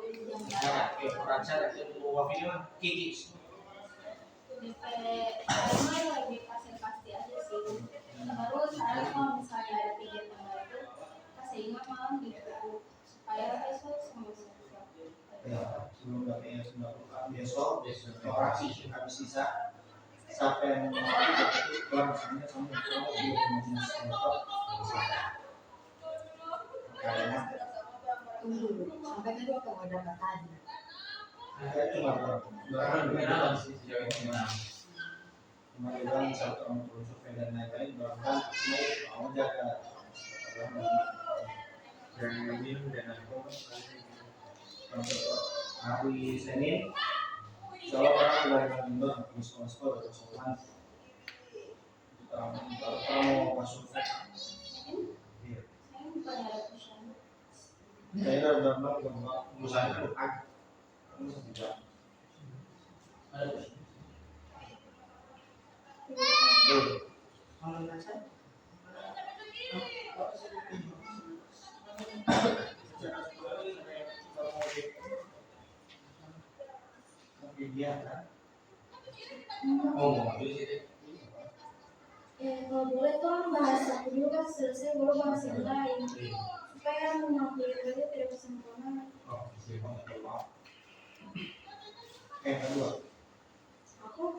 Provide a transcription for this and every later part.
Kayak perancang itu wafilnya kiki. DP saya lebih pasti aja sih. Terus saya kalau misalnya ada kegiatan baru, saya ingat malam gitu supaya besok semua siap. Ya, sebelum datangnya sudah besok operasi habis sisa sampai itu pulang misalnya sama di kayaknya Tunggu dulu, sampai tadi kalau ada katanya. saya cuma berapa sih sejauh ini kemarin satu orang terus survei dan lain-lain bahkan mau jaga dan ini dan aku untuk hari Senin soal orang dari Indo di sekolah atau sekolah kalau mau masuk iya saya udah bilang usaha itu ada kalau boleh tolong bahas satu dulu kan selesai baru bahas yang lain supaya mengakui aja tidak kesempurnaan. Kedua Aku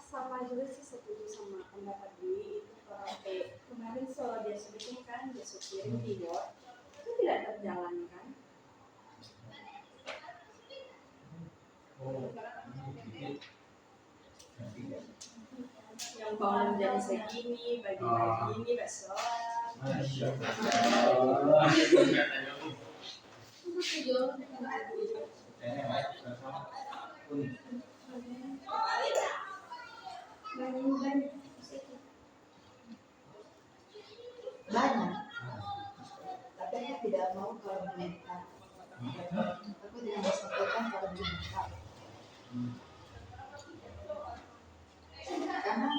sama juga sih setuju sama pendapat Dwi itu kayak kemarin soal dia sebutin kan dia supir di bot itu tidak terjalankan. Yang bangun jam segini, pagi-pagi ini gak sholat. Banyak, tapi aku tidak mau kalau diminta. Aku tidak mau sampaikan kalau diminta. Karena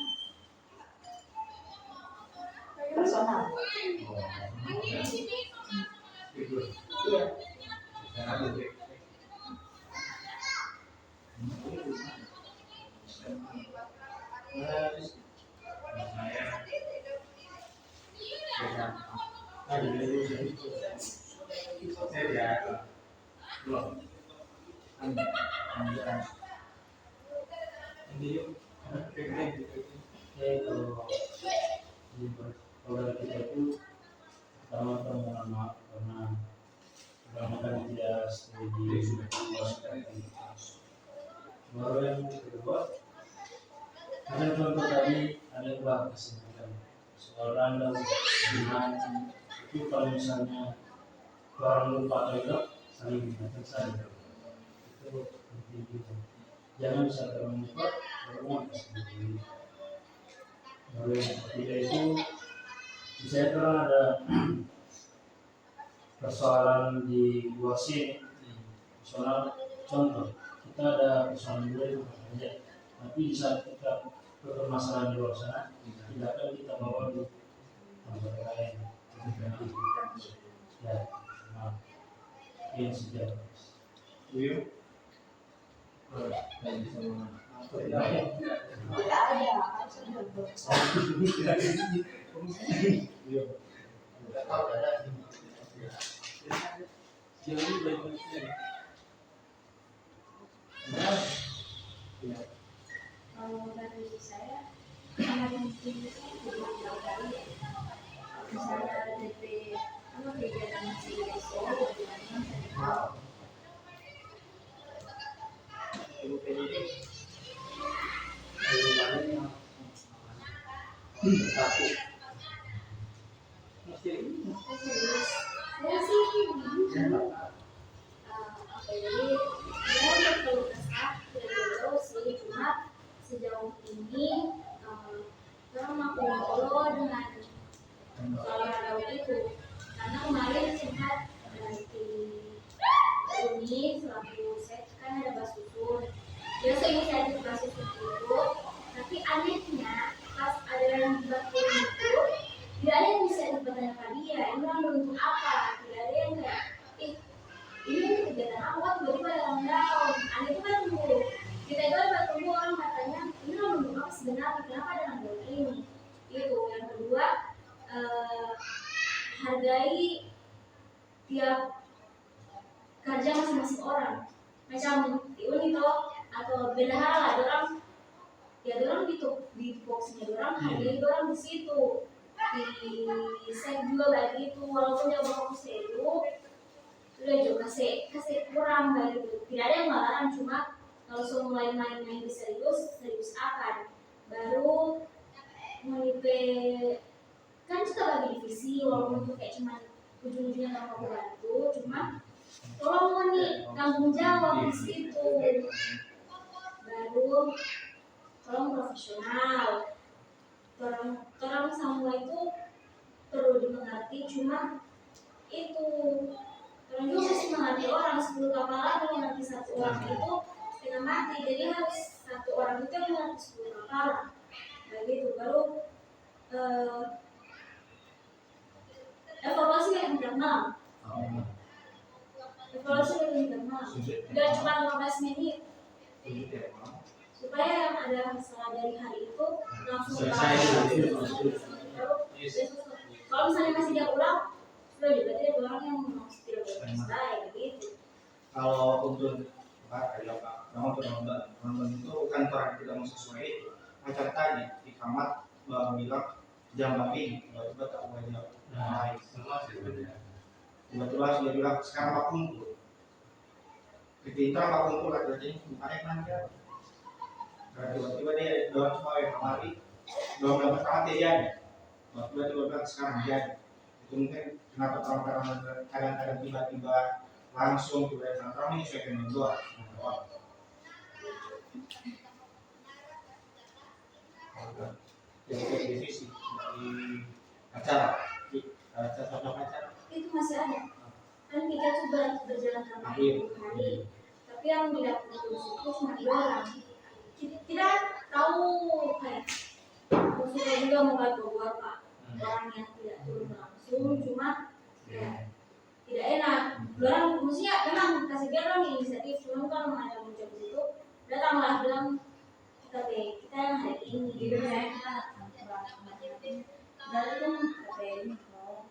personal. Iya. Kalau kita itu pertama permohonan maaf karena kan tidak setuju baru yang kedua ada contoh tadi ada yang kesempatan soal random dengan itu kalau misalnya orang lupa toilet saling ingatkan saja itu penting juga jangan bisa terlupa baru kesempatan baru yang ketiga itu misalnya kan ada persoalan di luar sini soal contoh kita ada persoalan dulu aja tapi di saat kita bermasalah di luar sana tidak akan kita bawa di tempat lain ya maaf ini sejarah Tidak ada. Kalau dari saya sangat mungkin misalnya ada DP apa kegiatan masih besok saya sih jadi dia perlu kesah dari sih cuma sejauh ini orang mampu ngobrol dengan soal itu karena kemarin sempat dari ini selaku set kan ada bas susun biasa inisiatif bas susun itu tapi anehnya pas ada yang dibantuin itu tidak ada yang bisa dipertanyakan dia ini orang untuk apa tidak ada yang kayak kerja masing-masing orang. Macam di uni toh atau beda hal lah, orang ya orang di boxnya orang hargai orang di situ, di set juga begitu, walaupun dia fokus itu sudah juga kasih kurang begitu. Tidak ada yang melarang, cuma kalau sudah mulai main-main di serius akan baru menipe kan suka bagi divisi, walaupun itu kayak cuma ujung-ujungnya kamu bantu, cuma tolong mau nih tanggung jawab di situ, baru tolong profesional, orang semua itu perlu dimengerti, cuma itu orang juga mesti mengerti orang 10 kapal lagi mengerti satu orang itu setengah mati, jadi harus satu orang itu yang mengerti 10 kapal begitu, baru evaluasi yang internal. Evaluasi yang internal. Tidak cuma 15 menit. Supaya yang ada masalah dari hari itu langsung kalau misalnya masih dia ulang, sudah juga dia ulang yang tidak selesai begitu. Kalau untuk nonton itu kantor yang tidak sesuai itu, macam tadi di kamar bilang jam lebih, tiba-tiba tak boleh jam. Nah, tiba-tiba sudah bilang sekarang aku kumpul. Ketika aku kumpul lagi bukannya nanti. Tiba-tiba dia dalam semua yang kemari, dalam pertama dia jadi. Tiba-tiba bilang sekarang jadi. Itu mungkin kenapa orang-orang kadang-kadang tiba-tiba langsung tiba-tiba orang ini saya pengen doa. Jadi divisi di acara itu masih ada kan, kita coba berjalan selama 20 hari, tapi yang tidak lulus itu cuma 2 orang. Kita tahu kayak maksudnya juga mau beberapa orang yang tidak turun langsung, cuma ya tidak enak. Orang maksudnya memang kasih dia orang inisiatif, cuma kalau ada muncul di situ datanglah bilang kita yang hari ini gitu ya, dari itu ini loh,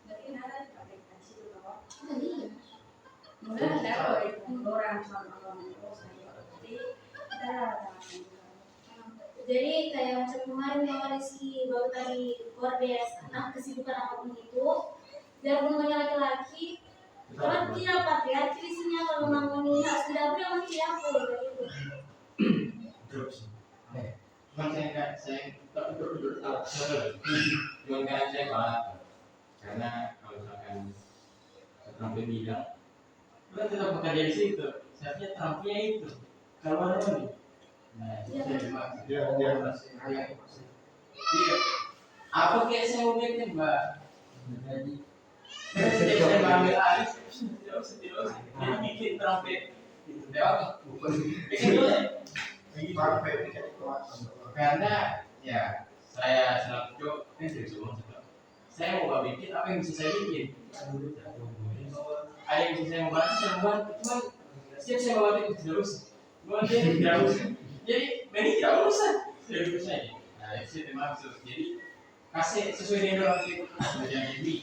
berarti ada aplikasi itu loh. Mulai ada orang sama orang terus, jadi kita jadi kayak macam kemarin yang Rizky baru tadi kordes, nah kesibukan apapun itu, biar semuanya laki-laki, kalau tidak patriarki di sini kalau mengoni harus tidak boleh mesti aku begitu. Terus, cuman saya cuman kan saya kalah karena kalau misalkan terampil bilang, kita tetap bekerja di situ, seharusnya terampilnya itu kalau ada lagi. Nah, dia masih ayah masih. Iya. Apa kayak saya mau bikin mbak? Jadi, saya mengambil alih, jadi bikin terampil. Ya, bukan bikin dulu. Karena ya saya selaku dari semua saya mau bikin apa yang bisa saya bikin. Ada yang bisa saya mau bantu, cuma setiap saya mau bantu terus, dia tidak usah. Jadi ini tidak usah, sudah dulu saja. Nah itu sih maksud. Jadi kasih sesuai dengan orang itu belajar ini.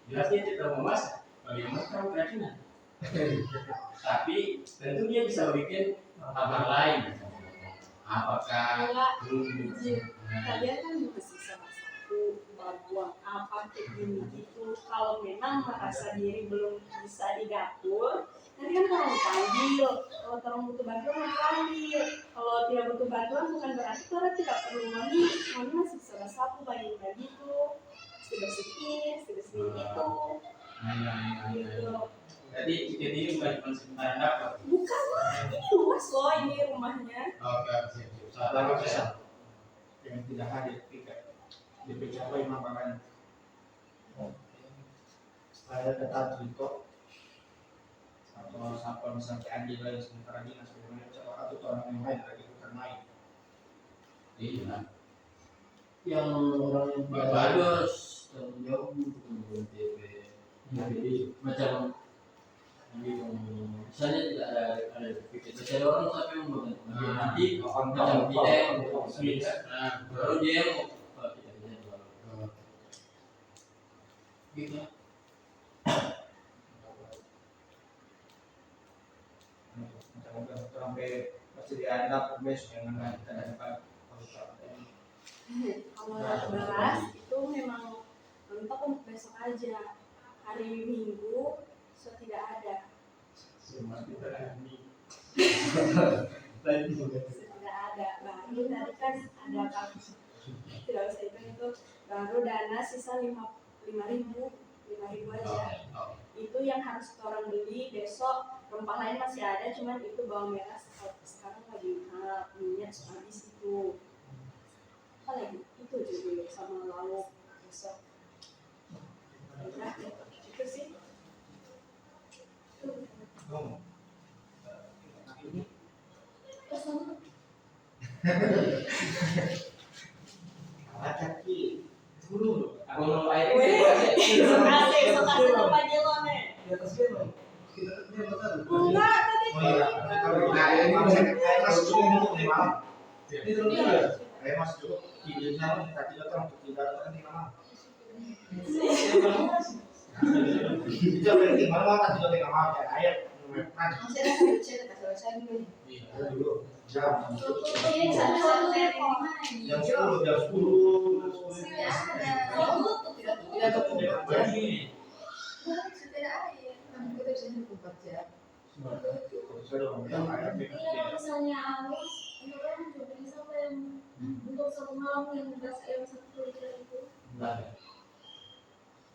Jelas dia tidak mau masak, bagaimana kamu kerajinan. Tapi tentu dia bisa bikin hal lain. Apakah kalian kan masih salah satu bahwa apa begini gitu, kalau memang merasa diri belum bisa digatur nanti kan orang dipanggil, kalau orang butuh bantuan orang panggil, kalau tidak butuh bantuan bukan berarti orang tidak perlu moni masih salah satu bagi-bagi itu bersih ini itu gitu. Jadi ini bukan cuma sementara dapat. Bukan lah, ini luas loh ini rumahnya. Oke, siap. Lalu bisa. Yang tidak hadir tiket. DP apa yang makan? Saya tetap Jiko. Atau siapa misalnya Andi lagi sementara ini sebenarnya atau orang yang lain lagi bukan main. Iya. Yang orang yang bagus tanggung jawab untuk DP. Jadi macam misalnya tidak ada pikir ada orang sampai membuat nanti macam kita yang sulit, nah baru dia mau kita gitu. sampai persediaan dapur besok yang mana kita dapat Kalau beras itu memang mentok untuk besok aja. Hari Minggu tidak ada. Cuma kita ini. Tidak ada. Baru tadi kan ada kan tidak usah itu baru dana sisa 5.000 aja. Itu yang harus orang beli besok. Rempah lain masih ada, cuman itu bawang merah sekarang lagi mahal, minyak habis itu. Apa lagi? Itu aja dulu sama lauk besok. Udah, itu sih. kaki Dulu, aku mau air Kasih tempat jelone. Di atas dia loh. Kita betul. Enggak, tadi oh iya kalau kita air masih cukup untuk 5 malam Ini terus ya. air masih cukup tidurnya tadi datang untuk tidur nanti malam itu berarti malam tadi udah nggak mau ya air Masih ada satu chat selesai dulu. dulu jam Ini satu koma jam ini. 10 jam 10 Sudah ada. Tidak tutup jam. ini. Sudah ada. Kan kita bisa 24 jam. Iya, misalnya aus, itu kan juga bisa yang untuk satu malam yang beras ayam 1 liter itu.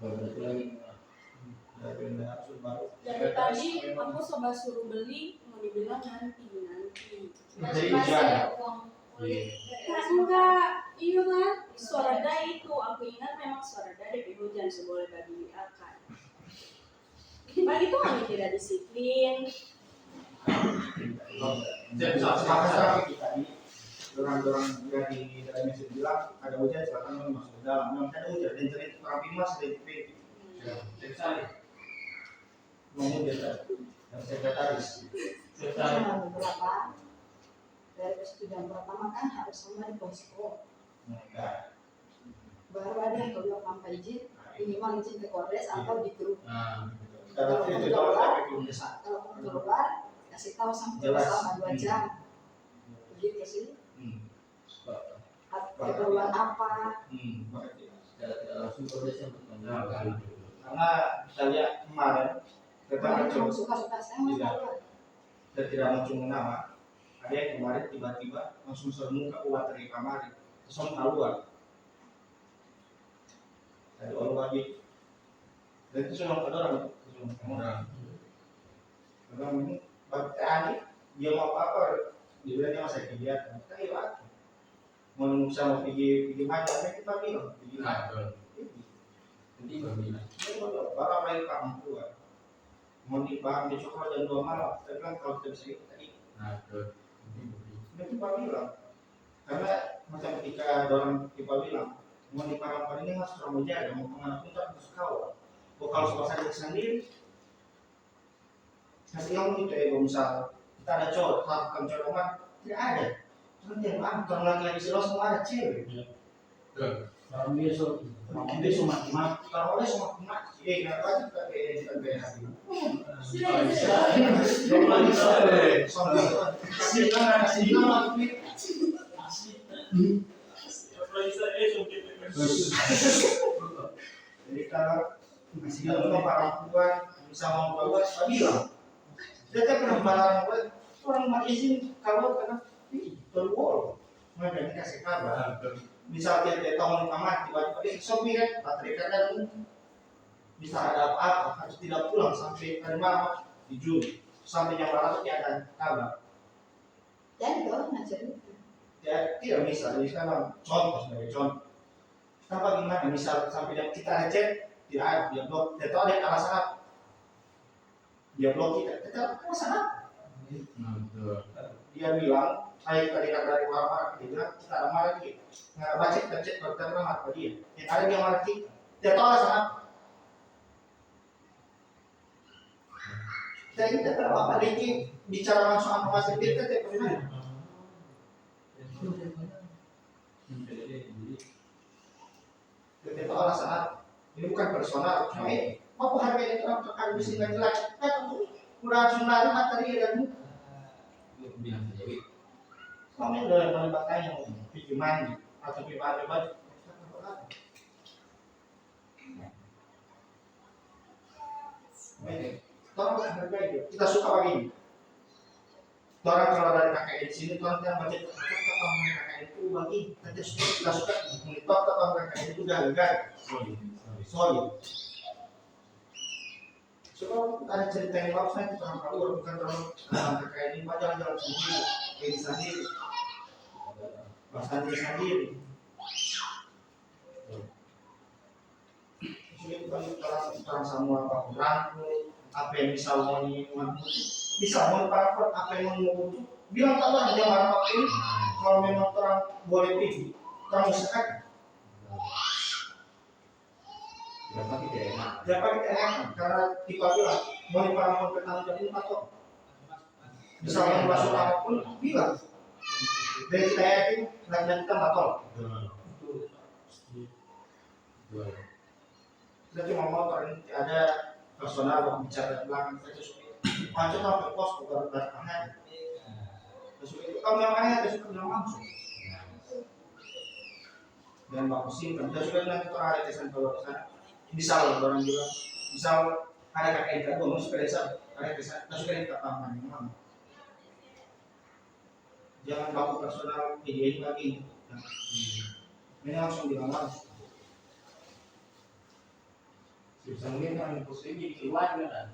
Berarti lagi. dari tadi aku coba suruh beli, mau dibilang nanti. Jadi hujan. Nah, enggak, iya kan? Sorada itu, aku ingat memang sorada DP hujan seboleh bagi akan. Pagi itu kami tidak disiplin. Sekarang kita di dorang-dorang dari mesin bilang ada hujan silakan masuk ke dalam. Memang ada hujan dan cerita orang Pimas dari TV. Ngomong dia yang sekretaris. Nah, beberapa dari persetujuan pertama kan harus sama di posko. Nah, Baru ada yang kedua tanpa izin, minimal izin ke Kores atau di grup. kalau itu kalau belum desa. Kalau mau keluar, kasih tahu sampai Jelas. selama 2 jam. Begitu sih. Keperluan apa? Langsung proses yang pertama. Karena kita lihat kemarin kita Cuma mencoba suka-suka saya mau Tidak. keluar. dan tidak mencium nama. Ada yang kemarin tiba-tiba langsung sermuka keluar dari kamar, langsung keluar. Dari orang lagi. Dan itu cuma orang, Orang ini tadi dia mau apa? Dia bilang dia masih kegiatan. Kita lewat. Mau sama pergi mana? Kita bilang pergi mana? Jadi berbeda. Barang lain kamu keluar. Mau dibahas di sekolah jam 2 malam. Saya bilang kalau kita bisa ikut tadi. Dia tiba bilang. Karena macam ketika orang tiba bilang mau di parang ini harus orang menjaga. Mau kemana pun tak harus kawal. Kalau suka saja sendiri. Nanti kamu gitu ya, misal kita ada cowok, bukan cowok rumah, tidak ada. Nanti yang kalau laki-laki selo semua ada cewek. Orang besok. Orang besok mati-mati, kalau oleh semua mati. Kenapa kita kayak hati? Jadi kalau masih kalau perempuan bisa mau bawa, bilang. Dia kan pernah barang buat orang mati izin kalau kena terwol, makanya kasih kabar. Misal dia tahu kamar tiba-tiba dia sopi kan baterai kadang bisa ada apa-apa harus tidak pulang sampai hari malam di Juli sampai jam berapa dia ada kabar. Jadi kalau ngajarin Ya tidak bisa jadi sekarang contoh sebagai contoh. Kenapa gimana misal sampai jam kita ngecek tidak ada dia blok, dia tahu ada alasan apa. Dia blok kita alasan apa? Dia bilang saya tadi dari marah dia bilang kita ada marah dia nggak baca kita cek pertama marah dia yang ada dia marah kita dia tahu alasan apa saya tidak tahu apa lagi bicara langsung sama masih kita tidak pernah dia tahu alasan apa ini bukan personal cuma ini apa harganya itu untuk harga besi nggak jelas kan udah langsung lari materi dan bilang saja wih Suami udah mulai bertanya mau pergi mandi atau pergi pakai baju. Tolong berbeda. Kita suka begini. Orang kalau dari KKN di sini, orang yang baca tentang KKN itu bagi kita suka monitor tentang KKN itu gagal, solid. So ada cerita yang bagus nanti orang tahu bukan terlalu tentang KKN ini, jalan-jalan sendiri, ini sendiri, bahkan dia sendiri. Jadi orang semua apa yang bisa mau bisa mau apa yang mau bilang tak orang yang marah ini kalau memang orang boleh pergi orang usahakan berapa kita enak berapa kita enak karena tiba bilang boleh para bertanggung jawab itu atau misalnya masuk apapun bilang dari kita yakin dan kita batal kita cuma mau ada personal yang bicara belakang saja macam apa pos bukan belakangnya terus itu kalau yang lain ada suka bilang langsung dan bagus sih kita sudah nanti ada kesan kalau sana misal orang bilang misal ada kakek kita bonus sepeda ada kesan kita sudah kita paham memang jangan baku personal ini lagi ini langsung bilang langsung sebenarnya kan posisi jadi keluar kan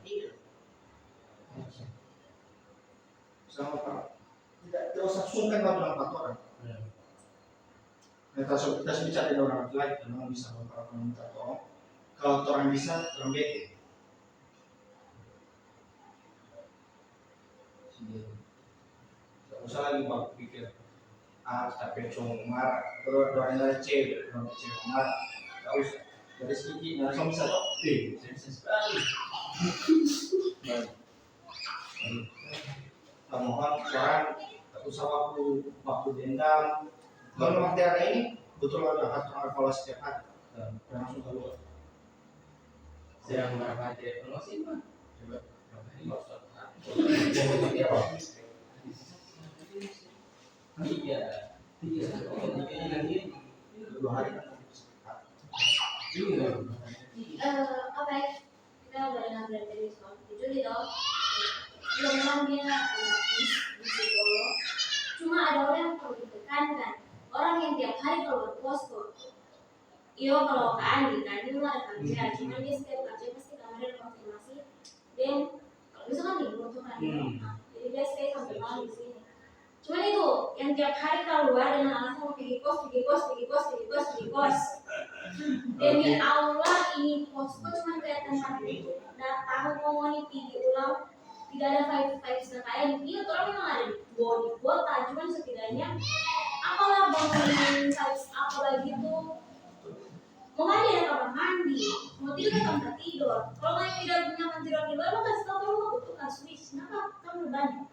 sama Pak tidak usah sungkan kalau bilang empat orang kita bicara dengan orang lain memang bisa beberapa minta tolong kalau orang bisa orang bete tidak usah lagi baku pikir tapi cuma marah terus orang dari cewek marah tidak usah dari sedikit langsung bisa kok bisa sekali mohon sekarang tak usah waktu dendam kalau memang daerah ini betul ada harus evaluasi setiap hari dan langsung keluar sedang berapa aja promosi mah coba iya dua hari kan Apa ya? Kita udah dengar dari soal itu gitu. Memang dia di psikolog. Cuma ada orang yang perlu ditekankan. Orang yang tiap hari keluar posko. Iyo kalau ke Andi kan dia ada kerja, cuma dia setiap kerja pasti kamarnya ada konfirmasi. Dan kalau misalkan libur tuh kan, jadi dia stay sampai malam di sini. Cuman itu yang tiap hari keluar dengan alasan mau pergi kos. Dan di aula ini posko cuma kelihatan satu datang ngomongin pergi ulang tidak ada five sertain dia orang memang ada di kota cuman setidaknya apalah bangunin size apa lagi tuh mau mandi ada kamar mandi mau tidur ada tempat tidur kalau nggak tidak punya tempat tidur di luar lo kasih tau kamu mau butuhkan switch kenapa kamu banyak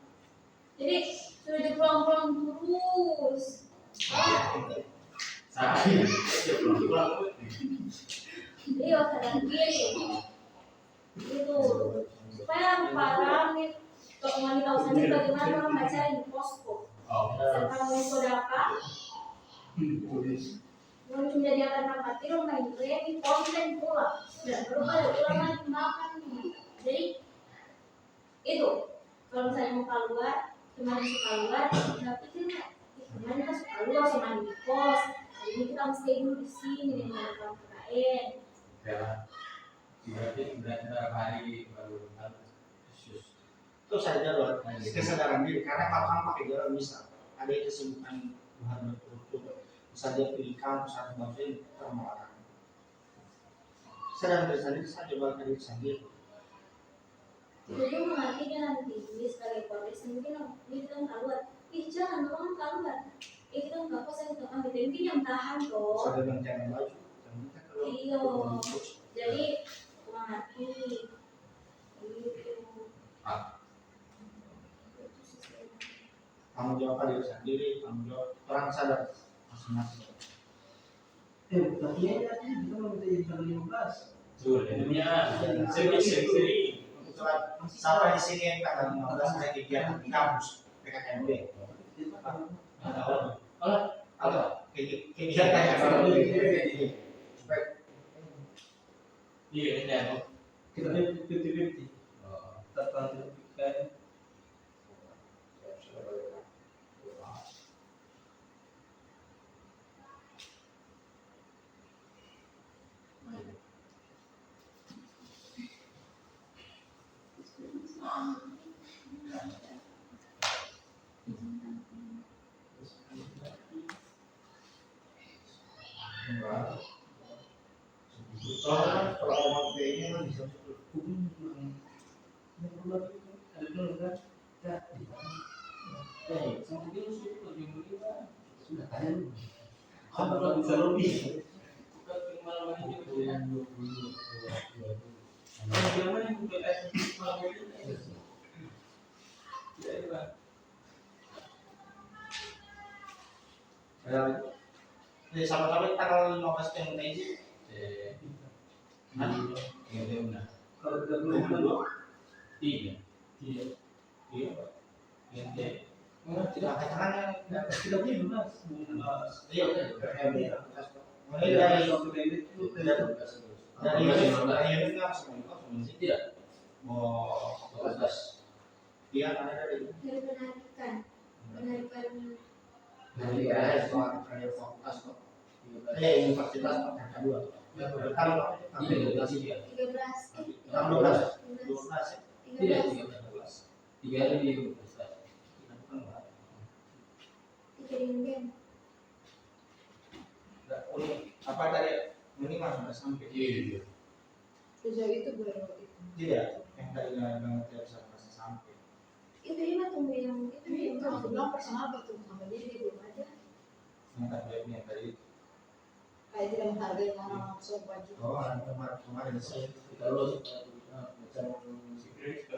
jadi sudah dipulang-pulang terus sakit iya sadar diri itu supaya para mau tahu sendiri bagaimana orang baca di posko serta posko dapat mau cuma diakan tempat tidur main game konten pula dan baru pada ulang lagi makan jadi itu kalau misalnya mau keluar cuma suka keluar tapi kemana kita suka keluar sama di kos jadi kita mesti dulu di sini dengan orang KKN ya berarti berapa hari baru itu saja loh kesadaran diri karena kalau pakai jalan bisa ada kesibukan Tuhan bertutur saja pilih kampus atau bagian termakan sadar diri saja bakal diri sendiri jadi mengerti dia nanti ini sebagai koordinasi mungkin ini kan keluar jangan orang keluar itu kan nggak kok saya tekan gitu mungkin yang tahan kok sadar yang jangan baju iya jadi mengerti kamu jawab diri sendiri kamu jawab orang sadar masing-masing tapi ya kita mau minta jadi tanggal 15 tuh dunia sering sampai di sini yang tanggal 15 ada kegiatan di kampus PPKM deh. Kalau Atau kegiatan kalau supaya iya kan Kita 50-50. Tertentu kayak kalau mau ini kan bisa ada dulu kan? sama dia sudah juga Sudah kalian kalau bisa lebih malam ini juga zaman yang buka malam ini jadi sama-sama tanggal 15 yang tadi kalau kita belum tiga iya tidak katakannya kita belum iya dari dari suatu kredit itu dari ini langsung tidak mau dia ada dari Dari penarikan dari soal karya fakultas kok universitas kedua kalau 13 12 tidak 13 tiga hari di universitas apa tadi minimal sudah sampai iya Sejauh itu baru itu. tidak yang tadi banget tidak bisa masih sampai itu ini tunggu yang itu Ini yang aku bilang personal betul sama dia belum aja. yang tadi Kayak tidak menghargai orang langsung baju. oh kemarin saya kita lulus macam secret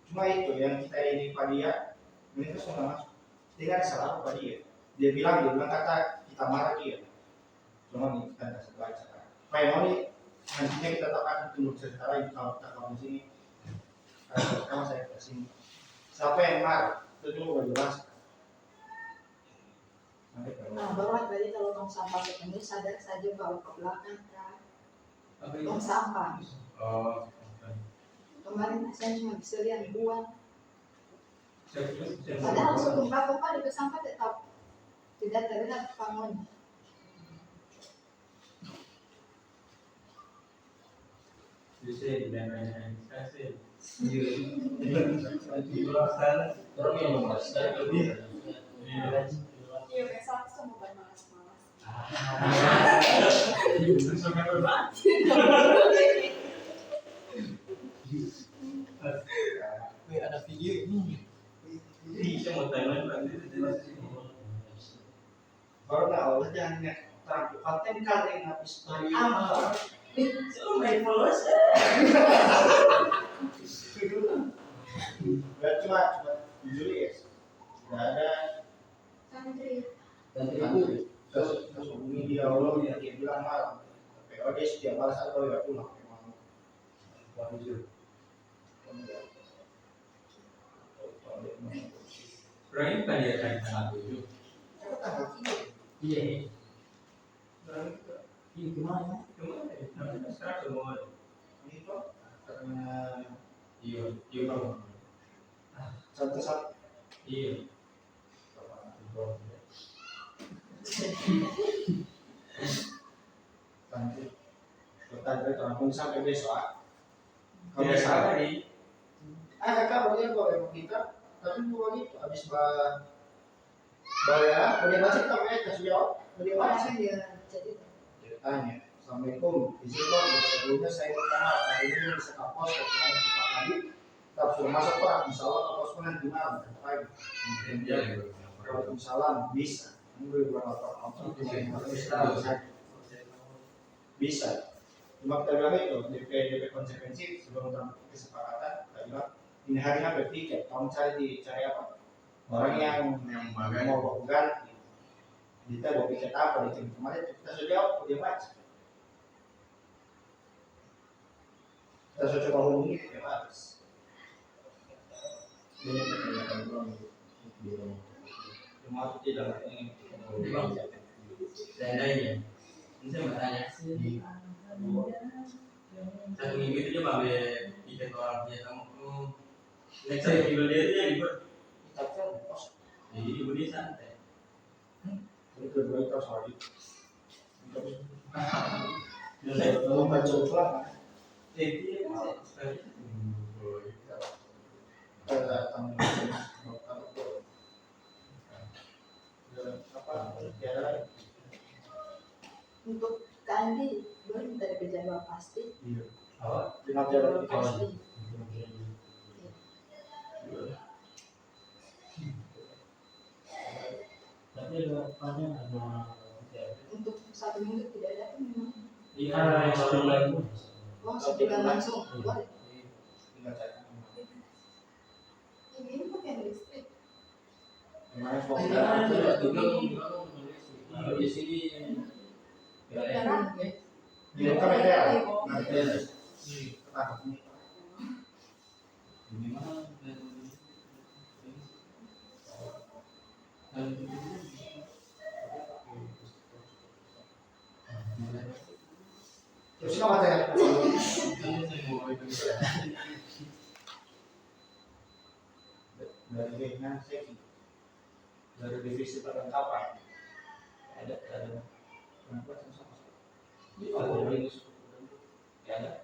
cuma itu yang kita ini Padia ini tuh sudah masuk tidak salah apa dia bilang kata kita marah dia cuma nih kita nggak baca supaya mau nih nantinya kita tahu akan tunggu cerita lain kalau kita di sini kalau saya ke sini siapa yang marah itu juga jelas nanti Nah, baru tadi kalau tong sampah ketemu sadar saja bawa ke belakang kan. apa Tong sampah. oh Kemarin saya cuma bisa lihat buang. saya Padahal sebelum bapak di sampah tetap tidak terlihat pangon. bisa dan saya di luar sana orang yang memasukkan lebih Iya, besok aku mau malas-malas. ada video ini bisa mau tanya baru nggak Allah jangan terlalu konten kali yang habis story amal so my followers nggak cuma jujur ya nggak ada santri dan itu terus hubungi dia Allah dia bilang malam POD setiap malam atau ya pulang memang orang ini kan dia kan tanggal 7 tanggal 3 iya ini kemana sekarang semua itu karena iya iya bang satu iya nanti kita terangkum sampai besok kalau tidak salah misalnya tadi kakak boleh boleh kita tapi bukan itu habis bayar boleh masih tak mereka sudah boleh Orang masih kan dia jadi tanya assalamualaikum izin dong sebelumnya saya pertama hari ini bisa kapos kalau kita tadi kita sudah masuk pak insyaallah kapos pun nanti malam pagi Waalaikumsalam bisa bisa cuma kita bilang itu DP konsekuensi sebelum kesepakatan kita bilang ini harinya bertiga kamu cari apa orang yang mau ganti kita mau bikin apa di sini kemarin kita sudah jawab dia baca kita sudah coba hubungi dia balas ini pertanyaan belum Cuma aku tidak ingin Seandainya, ini saya mau tanya sih. Satu minggu itu coba bikin orang punya kamu. Next saya minggu dia itu yang ribet. tapi kos Jadi ibu dia santai. itu kedua itu sorry. Kalau baca ulang, Jadi saya datang apa ya Untuk Kandi belum dari jadwal pasti. awak dengan jalan itu Pasti. Tapi ada banyak ada Untuk 1 minggu tidak ada pun memang. iya yang baru lagi. Oh, sebulan langsung. Boleh. tinggal cari Ini pakai listrik. gimana Iya, suami coba juga kalau di sini ya Sekarang dia kan ada nanti ketangkap ini memang terus apa ya dari bagian safety dari divisi perlengkapan ada kenapa sama ini ada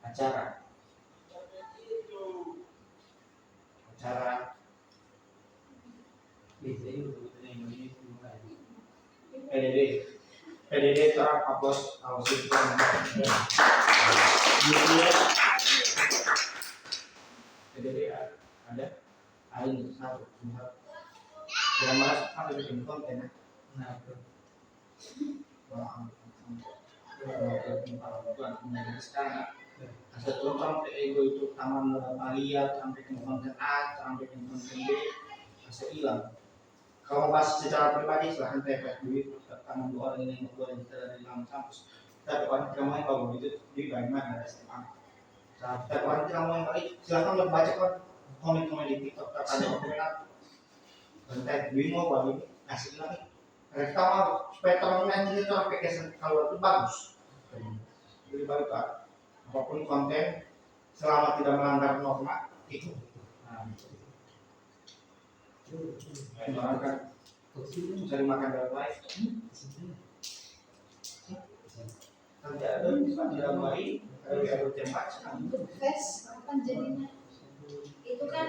acara PDD terang hapus ausik PDD ada ini satu yang masuk ada bikin konten nah sekarang satu sampai ego itu taman lihat sampai ke konten A sampai ke konten B masih hilang. Kalau bahas secara pribadi silahkan tepet duit taman 2 orang ini yang 2 orang kita dari dalam kampus. Tapi kalau kamu yang kalau begitu di bagaimana ada SMA. Tapi kalau kamu yang baik silahkan baca komen-komen di TikTok ada komentar. Konten bingung bahwa ini kasih lagi. Mereka mau supaya teman-teman itu sampai ke kalau itu bagus. Jadi baik Pak. Apapun konten selama tidak melanggar norma itu. Orang kan cari makan dalam live. Nanti ada tidak baik, ada tempat untuk fest kapan jadinya? Itu kan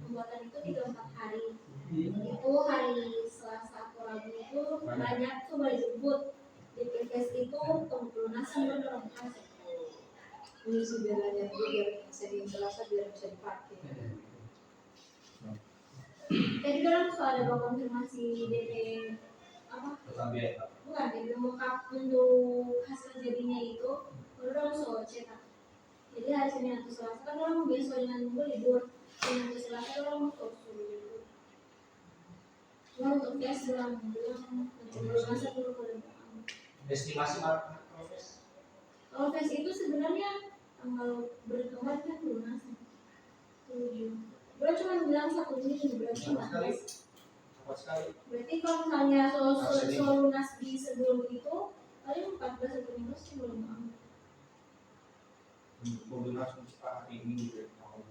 pembuatan itu 3-4 hari. Itu hari Selasa atau Rabu itu banyak tuh boleh jemput. Di PKS itu pelunasan berkas. Mengisi biarnya dulu biar bisa Selasa biar bisa dipakai. Tadi kan sudah ada konfirmasi DP apa? Bukan DP mokap untuk hasil jadinya itu baru soal cetak. Jadi hari Senin atau Selasa kan orang biasa dengan minggu libur. Senin atau Selasa orang suruh libur. Cuma untuk tes bilang masa dulu boleh. estimasi apa proses? Kalau tes itu sebenarnya tanggal berkembang kan lunas. 7. Bro cuma bilang 1 minggu berarti Cepat sekali. berarti kalau misalnya soal lunas di sebelum itu paling 14 atau 15 sih belum aman. Lunas cepat hari ini juga tahun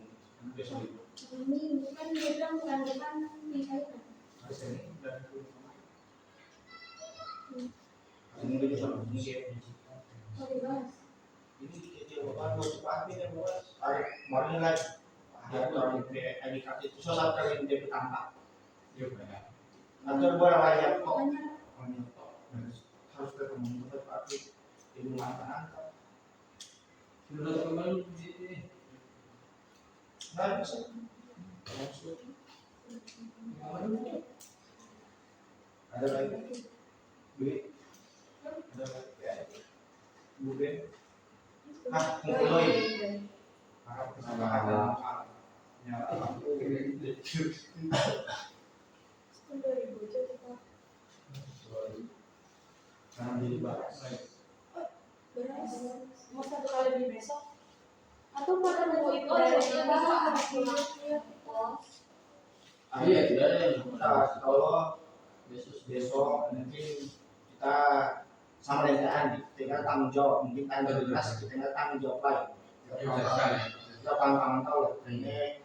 besok itu. Ini kan dia bilang bukan depan bisa kan. Hari Senin dan ini juga sama siap. Oh dibahas. Ini kecil bukan buat cepat ini buat hari lagi. Hari orang IDKT itu salah satu kali dia bertambah. Atau buat layak kok. Harus ketemu tetapi ibu mata. sudah kembali di sini. Nah, bisa. Ada lagi? Duit? Ada lagi? Bukan? Ah, mulai. Jangan dibahas. Beras. Mau 1 kali beli besok? Atau pada mau itu Oh dari ya bapak? bisa. Iya, tidak ada yang kalau besok besok mungkin kita sama dengan Andi, tinggal tanggung jawab, mungkin Andi jelas, kita tinggal tanggung jawab lagi. Kita pantau lah, ini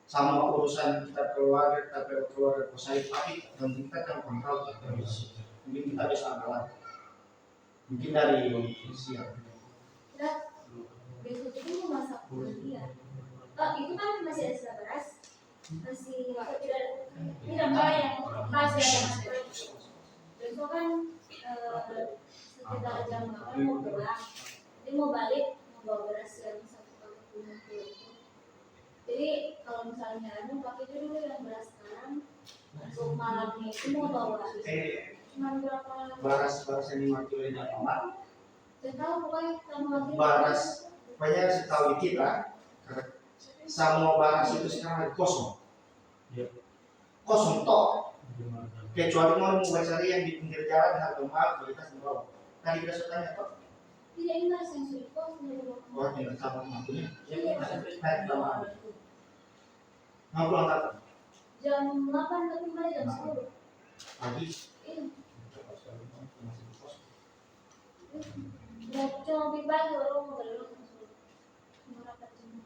sama urusan kita keluarga, kosan tapi dan kita kan kontrol, mungkin kita bisa angkat, mungkin dari siang. Nah, besok itu mau masak dia. Itu kan masih ada sisa beras, masih tidak banyak masih ada. Besok kan sekitar jam 8 mau pulang, jadi mau balik mau bawa beras yang 1,50. Jadi kalau misalnya mau pakai dulu yang beras sekarang untuk malamnya itu mau bawa cuma berapa? Baras yang 5 kilo ini apa? Saya tahu pokoknya kamu lagi. Baras, pokoknya setahu kita, semua baras itu sekarang kosong. Kosong toh. Kecuali mau cari yang di pinggir jalan harga mahal kualitas bawah. Tadi kita sudah tanya kok. Tidak ini mas yang sudah kosong. Oh ini sama mampunya. Iya. Mau pulang kapan? Jam 8 tapi kembali jam 10. Pagi. Iya. Cuma pipa baru mau balik jam 10. Berapa jam?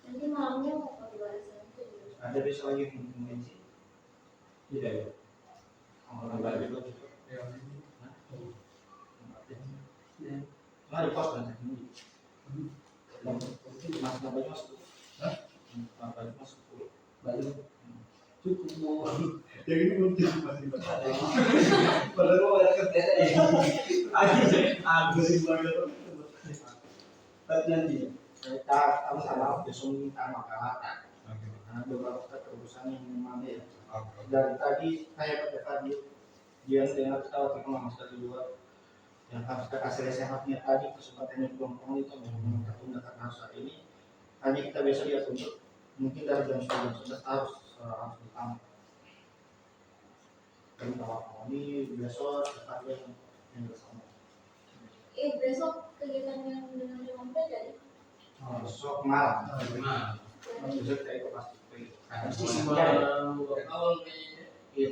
Nanti malamnya mau pakai baras aja. Ada besok lagi mungkin sih. tidak ya. Orang balik dulu. Nah, di pos kan? Mas baju masuk. Hah? Baju masuk. Balik cukup mau. Yang ini belum jadi masih padahal mau ada kerja aku sih banget tapi nanti Kita sama-sama besok minta makanan. Karena beberapa terusan yang mengambil. Dari tadi saya pada tadi dia dengar ketawa terkenal mas di luar yang harus kita kasih sehatnya tadi kesempatannya pulang itu memang tertunda karena saat ini hanya kita besok dia tuntut mungkin dari jam 11 harus ditambah. Kami tahu ini besok tetap yang bersama. Besok kegiatan yang dengan Remompe jadi. Besok malam. Nah, Besok kita itu pasti. awal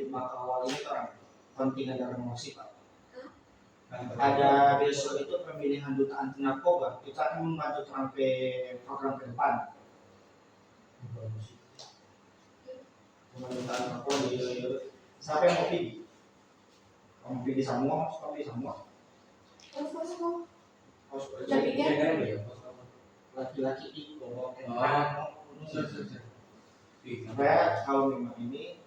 Maka awal ini kan penting ada promosi pak. Ada besok itu pemilihan duta anti narkoba. Kita akan membantu sampai program ke depan. Pemilihan narkoba siapa yang mau pilih? Kamu pilih semua, kamu pilih semua. Laki-laki itu supaya kalau memang ini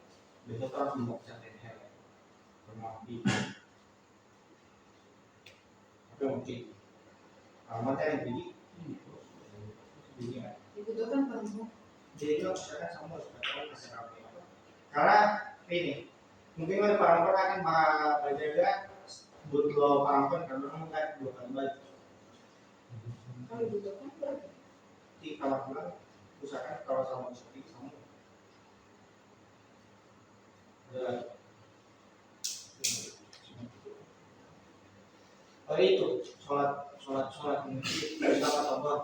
besok harus membaca THR bermapi apa mungkin mana yang pilih Dibutuhkan perempuan. jadi kalau misalkan sama sekarang kasih rapi karena ini mungkin ada perempuan akan berjaga butuh perempuan karena kamu kan 2 kali balik Kalau dibutuhkan berapa? di kamar pulang usahakan kalau sama seperti sama oh itu sholat ini bersama Allah.